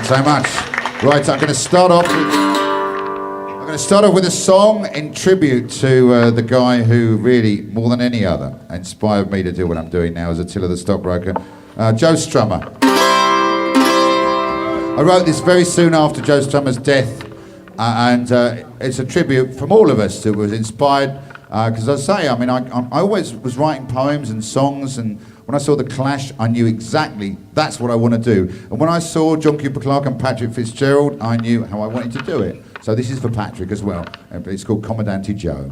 so much. Right, I'm going to start off with a song in tribute to the guy who really, more than any other, inspired me to do what I'm doing now as Attila The Stockbroker, Joe Strummer. I wrote this very soon after Joe Strummer's death, and it's a tribute from all of us who was inspired, because I say, I mean, I always was writing poems and songs, and when I saw The Clash, I knew exactly that's what I want to do. And when I saw John Cooper Clarke and Patrick Fitzgerald, I knew how I wanted to do it. So this is for Patrick as well. It's called Comandante Joe.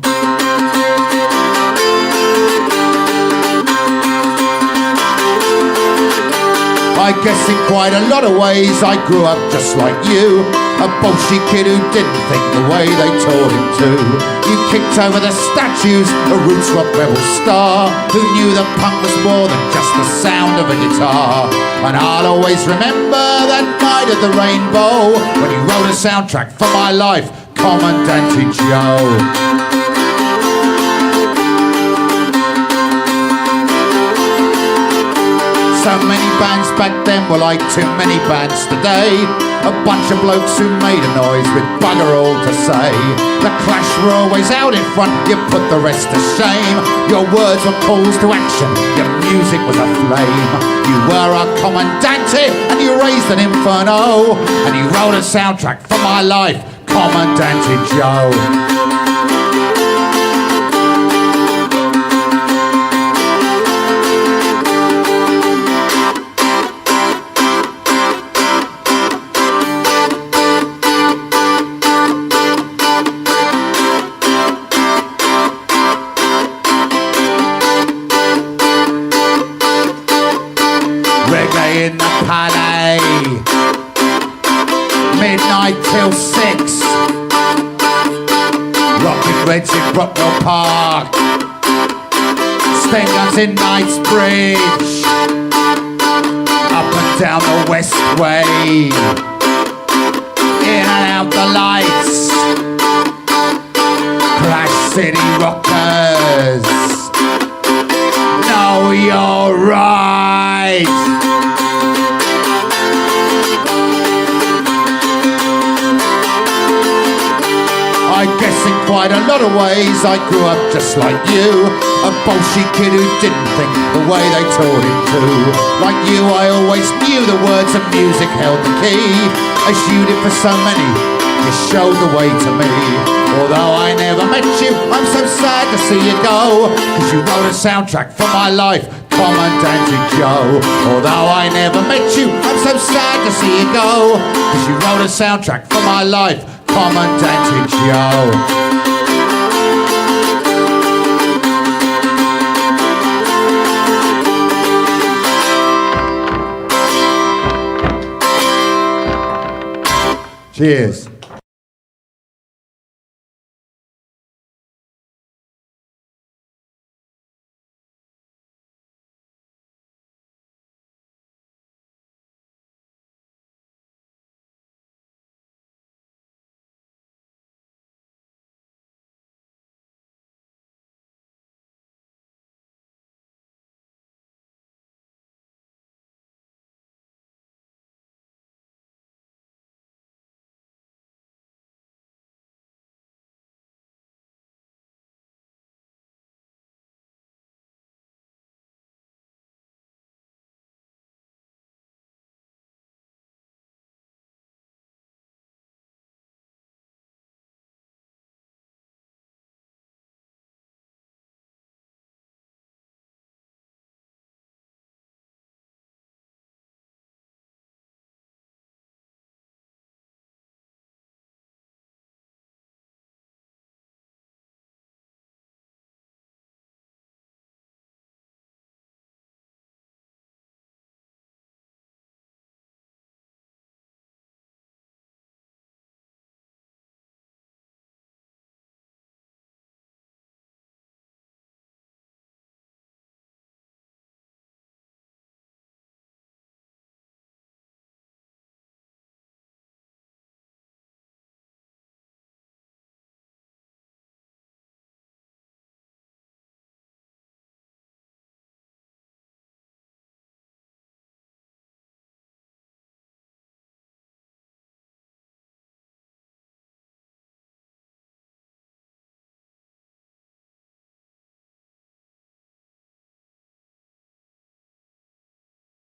I guess in quite a lot of ways I grew up just like you, a bolshy kid who didn't think the way they taught him to. You kicked over the statues, a roots rock rebel star who knew that punk was more than just the sound of a guitar. And I'll always remember that night at the Rainbow when you wrote a soundtrack for my life, Comandante Joe. So many bands back then were like too many bands today. A bunch of blokes who made a noise with bugger all to say. The Clash were always out in front, you put the rest to shame. Your words were calls to action, your music was a flame. You were our Comandante and you raised an inferno, and you wrote a soundtrack for my life, Comandante Joe. Reggae in the Palais, midnight till 6. Rockin' Reds in Brockwell Park, Sten Guns in Knightsbridge, up and down the West Way, in and out the lights, Clash City Rockers, know you're right. I guess in quite a lot of ways I grew up just like you, a bolshy kid who didn't think the way they taught him to. Like you, I always knew the words of music held the key. As you did for so many, you showed the way to me. Although I never met you, I'm so sad to see you go, cause you wrote a soundtrack for my life, Comandante Joe. Although I never met you, I'm so sad to see you go, cause you wrote a soundtrack for my life, Comandante Joe. Cheers.